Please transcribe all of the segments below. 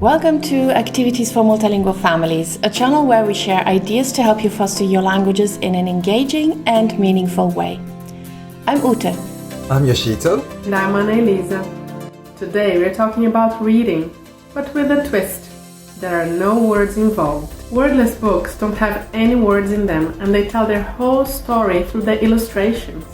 Welcome to Activities for Multilingual Families, a channel where we share ideas to help you foster your languages in an engaging and meaningful way. I'm Ute. I'm Yoshito. And I'm Annelisa. Today we're talking about reading, but with a twist. There are no words involved. Wordless books don't have any words in them, and they tell their whole story through the illustrations.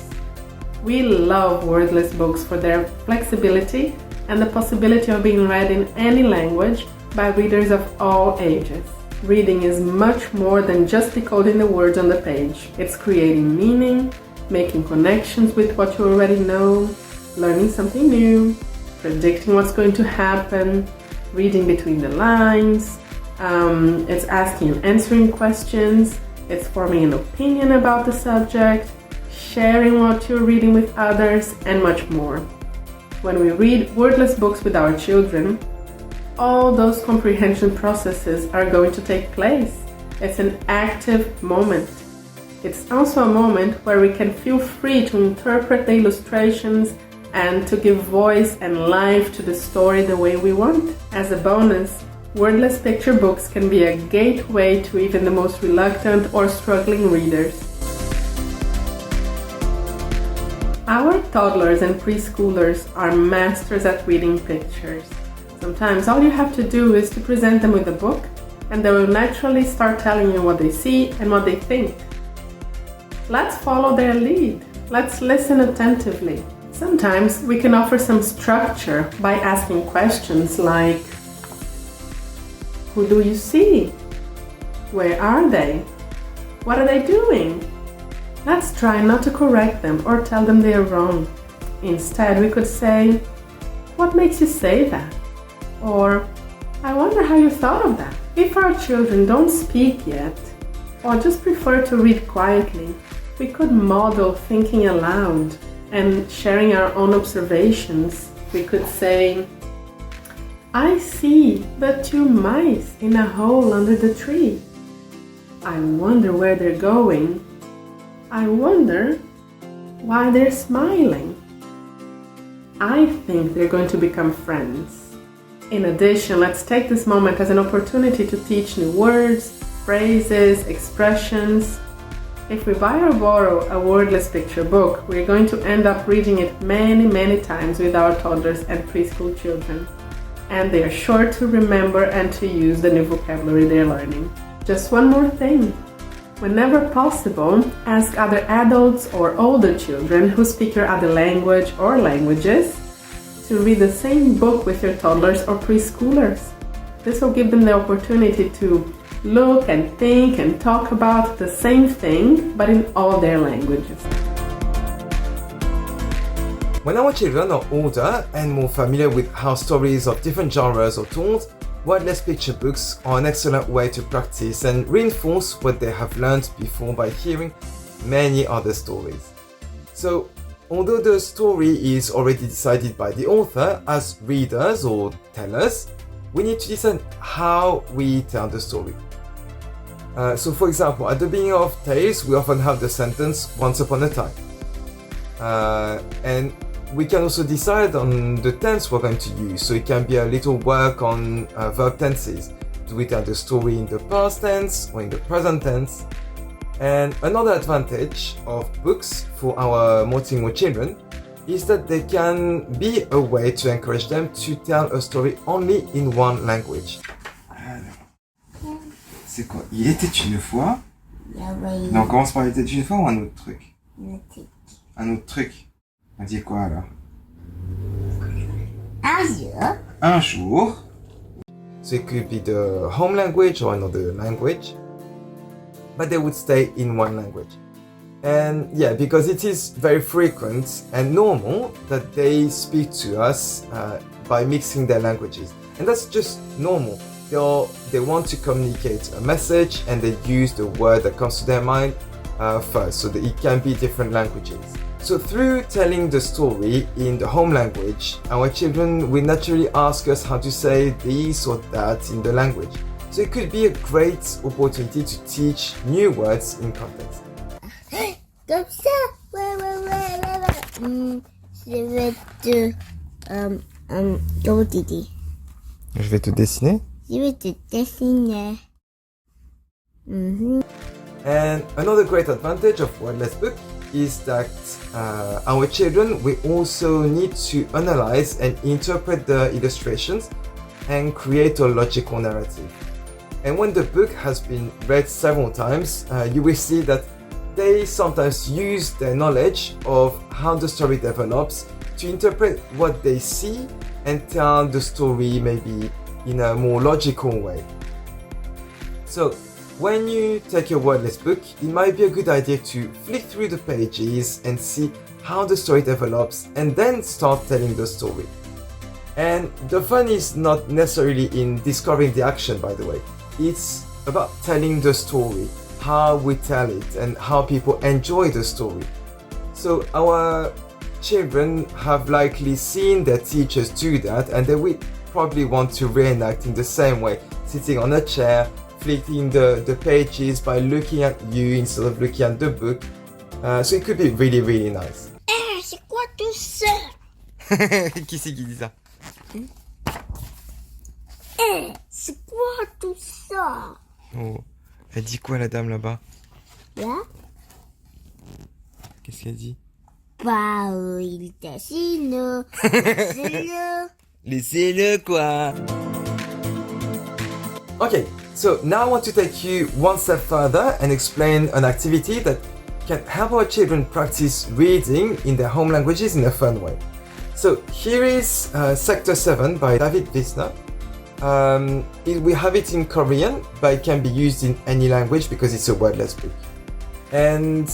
We love wordless books for their flexibility and the possibility of being read in any language by readers of all ages. Reading is much more than just decoding the words on the page. It's creating meaning, making connections with what you already know, learning something new, predicting what's going to happen, reading between the lines, it's asking and answering questions, it's forming an opinion about the subject, sharing what you're reading with others, and much more. When we read wordless books with our children, all those comprehension processes are going to take place. It's an active moment. It's also a moment where we can feel free to interpret the illustrations and to give voice and life to the story the way we want. As a bonus, wordless picture books can be a gateway to even the most reluctant or struggling readers. Our toddlers and preschoolers are masters at reading pictures. Sometimes all you have to do is to present them with a book, and they will naturally start telling you what they see and what they think. Let's follow their lead. Let's listen attentively. Sometimes we can offer some structure by asking questions like, who do you see? Where are they? What are they doing? Let's try not to correct them or tell them they are wrong. Instead, we could say, what makes you say that? Or, I wonder how you thought of that. If our children don't speak yet, or just prefer to read quietly, we could model thinking aloud and sharing our own observations. We could say, I see the two mice in a hole under the tree. I wonder where they're going. I wonder why they're smiling. I think they're going to become friends. In addition, let's take this moment as an opportunity to teach new words, phrases, expressions. If we buy or borrow a wordless picture book, we're going to end up reading it many times with our toddlers and preschool children. And they are sure to remember and to use the new vocabulary they're learning. Just one more thing. Whenever possible, ask other adults or older children who speak your other language or languages to read the same book with your toddlers or preschoolers. This will give them the opportunity to look and think and talk about the same thing, but in all their languages. When our children are older and more familiar with how stories of different genres are told, wordless picture books are an excellent way to practice and reinforce what they have learned before by hearing many other stories. So, although the story is already decided by the author, as readers or tellers, we need to decide how we tell the story. So for example, at the beginning of tales, we often have the sentence, once upon a time. And we can also decide on the tense we're going to use. So it can be a little work on verb tenses. Do we tell the story in the past tense or in the present tense? And another advantage of books for our multilingual children is that they can be a way to encourage them to tell a story only in one language. C'est quoi? Il était une fois. Non, on commence par il était une fois ou un autre truc? Un autre truc. On dit quoi alors? Un jour. So it could be the home language or another language, but they would stay in one language. And yeah, because it is very frequent and normal that they speak to us by mixing their languages. And that's just normal. They want to communicate a message and they use the word that comes to their mind first, so that it can be different languages. So through telling the story in the home language, our children will naturally ask us how to say this or that in the language. So it could be a great opportunity to teach new words in context. Comme ça, je vais te... comment tu dis? Je vais te dessiner. Je vais te dessiner. And another great advantage of Wordless book is that our children will also need to analyze and interpret the illustrations and create a logical narrative. And when the book has been read several times, you will see that they sometimes use their knowledge of how the story develops to interpret what they see and tell the story maybe in a more logical way. So when you take your Wordless book, it might be a good idea to flick through the pages and see how the story develops and then start telling the story. And the fun is not necessarily in discovering the action, by the way. It's about telling the story, how we tell it, and how people enjoy the story. So our children have likely seen their teachers do that, and they will probably want to reenact in the same way, sitting on a chair, flicking the pages by looking at you instead of looking at the book. So it could be really, really nice. C'est quoi tout ça? Qui c'est qui dit ça? C'est quoi tout ça? Oh, elle dit quoi la dame là-bas? Là? Qu'est-ce qu'elle dit? Bah, il dessine. Laissez-le. Laissez-le quoi. Okay, so now I want to take you one step further and explain an activity that can help our children practice reading in their home languages in a fun way. So here is Sector 7 by David Visner. We have it in Korean, but it can be used in any language because it's a wordless book. And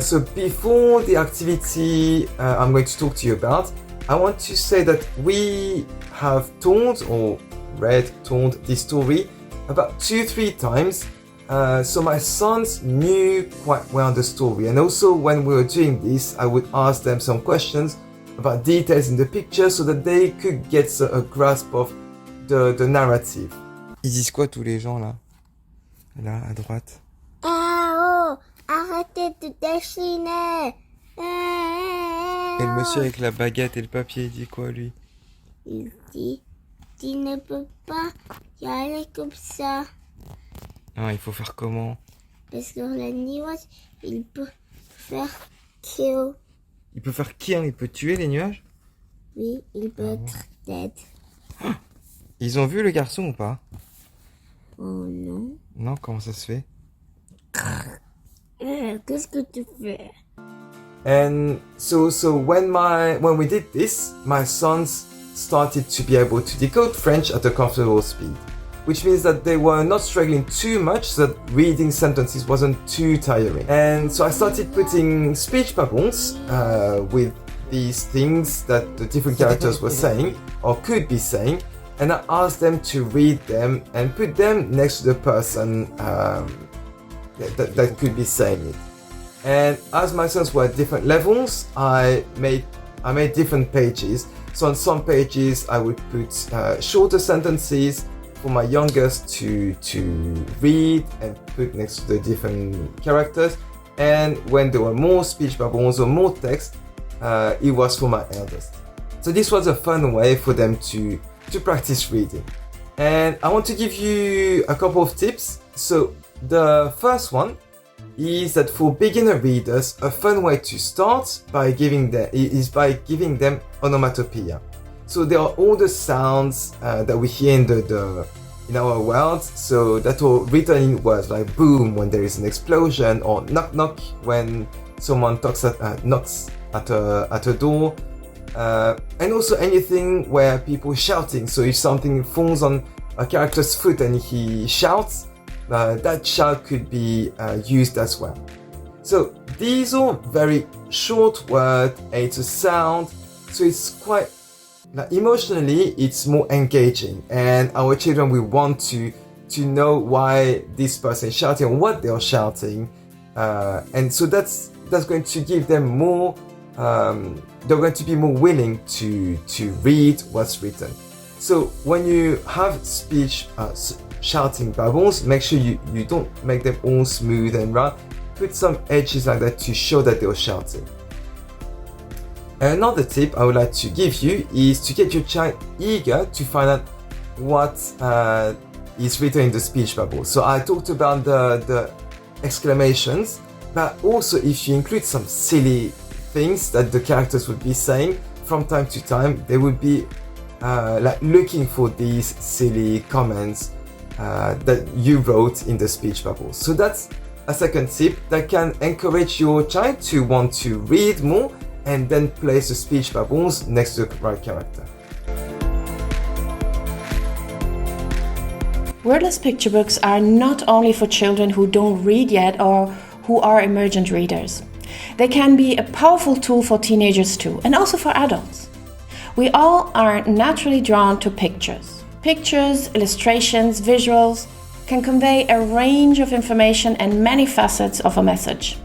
so before the activity I'm going to talk to you about, I want to say that we have told this story about 2-3 times. So my sons knew quite well the story, and also when we were doing this, I would ask them some questions about details in the picture so that they could get a grasp of the narrative. Ils disent quoi tous les gens là? Là, à droite. Ah oh, arrêtez de dessiner. Et le monsieur avec la baguette et le papier, il dit quoi lui? Il dit, tu ne peux pas y aller comme ça. Ah, il faut faire comment? Parce que le nuage, il peut faire kill. Il peut faire kill, il peut tuer les nuages? Oui, il peut être dead. Ils ont vu le garçon ou pas? Oh non. Non, comment ça se fait? Qu'est-ce que tu fais? And so when we did this, my sons started to be able to decode French at a comfortable speed, which means that they were not struggling too much, so that reading sentences wasn't too tiring. And so I started putting speech bubbles with these things that the different characters were saying or could be saying, and I asked them to read them and put them next to the person that could be saying it. And as my sons were at different levels, I made different pages. So on some pages I would put shorter sentences for my youngest to read and put next to the different characters. And when there were more speech bubbles or more text, it was for my eldest. So this was a fun way for them to practice reading. And I want to give you a couple of tips. So the first one is that for beginner readers, a fun way to start by giving them onomatopoeia. So there are all the sounds that we hear in our world. So that are written in words like boom when there is an explosion, or knock knock when someone knocks at a door, and also anything where people shouting. So if something falls on a character's foot and he shouts, that shout could be used as well. So these are very short words, it's a sound, so it's quite emotionally it's more engaging, and our children will want to know why this person is shouting or what they are shouting, and so that's going to give them more. They're going to be more willing to read what's written. So when you have speech shouting bubbles, make sure you don't make them all smooth and round. Put some edges like that to show that they're shouting. Another tip I would like to give you is to get your child eager to find out what is written in the speech bubble. So I talked about the exclamations, but also if you include some silly things that the characters would be saying, from time to time they would be like looking for these silly comments that you wrote in the speech bubble. So that's a second tip that can encourage your child to want to read more and then place the speech bubbles next to the right character. Wordless picture books are not only for children who don't read yet or who are emergent readers. They can be a powerful tool for teenagers too, and also for adults. We all are naturally drawn to pictures. Pictures, illustrations, visuals can convey a range of information and many facets of a message.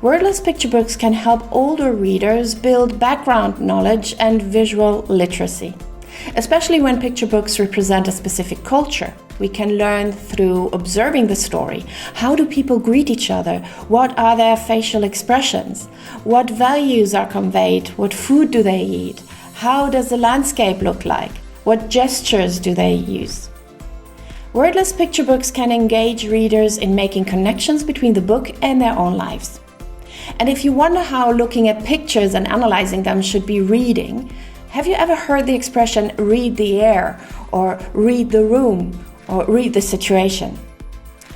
Wordless picture books can help older readers build background knowledge and visual literacy. Especially when picture books represent a specific culture. We can learn through observing the story. How do people greet each other? What are their facial expressions? What values are conveyed? What food do they eat? How does the landscape look like? What gestures do they use? Wordless picture books can engage readers in making connections between the book and their own lives. And if you wonder how looking at pictures and analyzing them should be reading, have you ever heard the expression read the air, or read the room, or read the situation?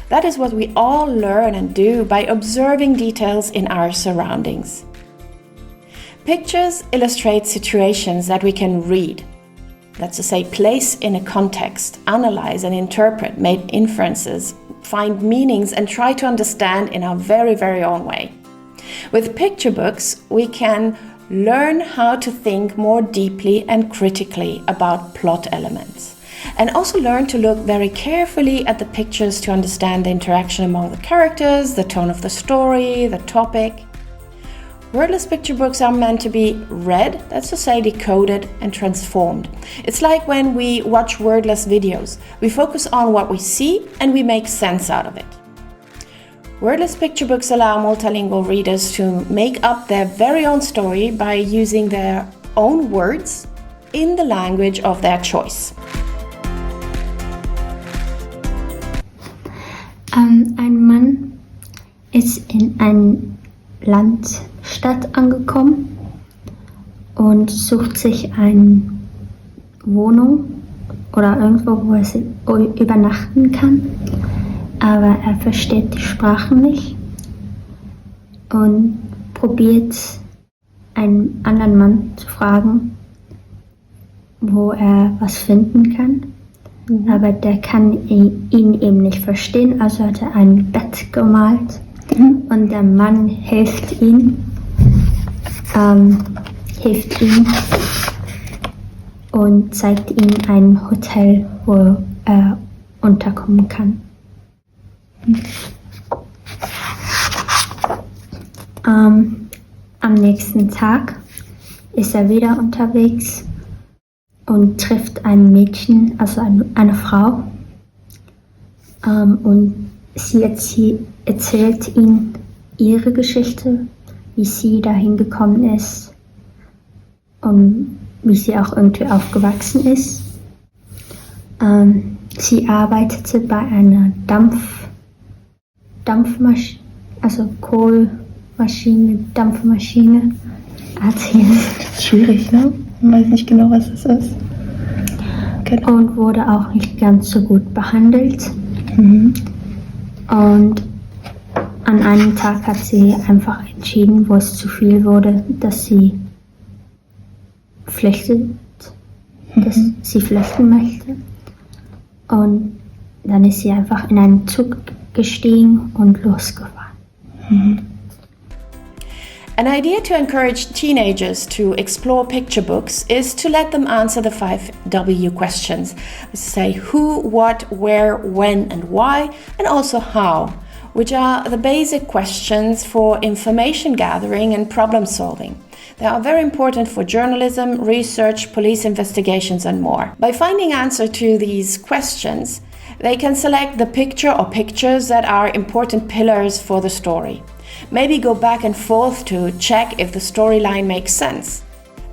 That is what we all learn and do by observing details in our surroundings. Pictures illustrate situations that we can read. That's to say, place in a context, analyze and interpret, make inferences, find meanings and try to understand in our very, very own way. With picture books, we can learn how to think more deeply and critically about plot elements, and also learn to look very carefully at the pictures to understand the interaction among the characters, the tone of the story, the topic. Wordless picture books are meant to be read, that's to say decoded and transformed. It's like when we watch wordless videos. We focus on what we see and we make sense out of it. Wordless picture books allow multilingual readers to make up their very own story by using their own words in the language of their choice. Ein Mann ist in ein Stadt angekommen und sucht sich eine Wohnung oder irgendwo, wo er übernachten kann. Aber er versteht die Sprache nicht und probiert einen anderen Mann zu fragen, wo er was finden kann. Aber der kann ihn eben nicht verstehen, also hat er ein Bett gemalt und der Mann hilft ihm und zeigt ihm ein Hotel, wo er unterkommen kann. Am nächsten Tag ist er wieder unterwegs und trifft ein Mädchen, also eine Frau, und sie erzählt ihm ihre Geschichte, wie sie dahin gekommen ist und wie sie auch irgendwie aufgewachsen ist. Sie arbeitete bei einer Dampfmaschine, also Kohlmaschine, Dampfmaschine. Schwierig, ne? Man weiß nicht genau, was es ist. Genau. Und wurde auch nicht ganz so gut behandelt. Und an einem Tag hat sie einfach entschieden, wo es zu viel wurde, dass sie flüchten möchte. Und dann ist sie einfach in einen Zug gestiegen und losgefahren. An idea to encourage teenagers to explore picture books is to let them answer the 5 W questions. Let's say who, what, where, when and why, and also how, which are the basic questions for information gathering and problem solving. They are very important for journalism, research, police investigations and more. By finding answer to these questions, they can select the picture or pictures that are important pillars for the story. Maybe go back and forth to check if the storyline makes sense.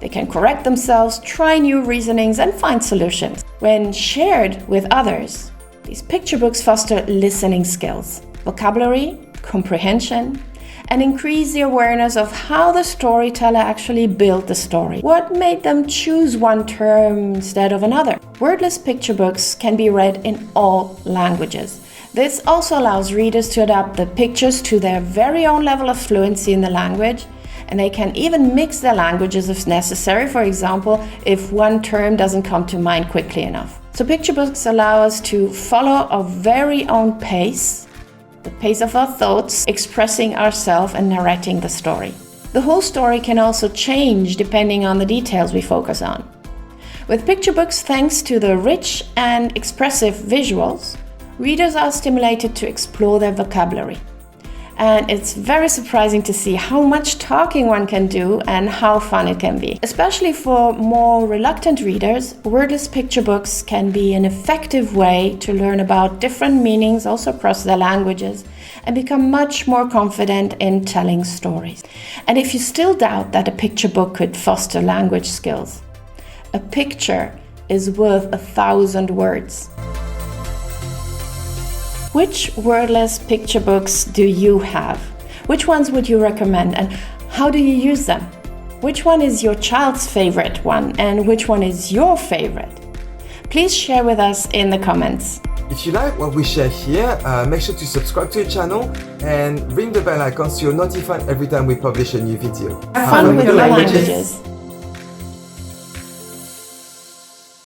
They can correct themselves, try new reasonings and find solutions. When shared with others, these picture books foster listening skills, vocabulary, comprehension, and increase the awareness of how the storyteller actually built the story. What made them choose one term instead of another? Wordless picture books can be read in all languages. This also allows readers to adapt the pictures to their very own level of fluency in the language, and they can even mix their languages if necessary, for example, if one term doesn't come to mind quickly enough. So picture books allow us to follow our very own pace, the pace of our thoughts, expressing ourselves and narrating the story. The whole story can also change depending on the details we focus on. With picture books, thanks to the rich and expressive visuals, readers are stimulated to explore their vocabulary. And it's very surprising to see how much talking one can do and how fun it can be. Especially for more reluctant readers, wordless picture books can be an effective way to learn about different meanings also across their languages and become much more confident in telling stories. And if you still doubt that a picture book could foster language skills, a picture is worth 1,000 words. Which wordless picture books do you have? Which ones would you recommend and how do you use them? Which one is your child's favorite one and which one is your favorite? Please share with us in the comments. If you like what we share here, make sure to subscribe to the channel and ring the bell icon so you're notified every time we publish a new video. Have fun with the languages.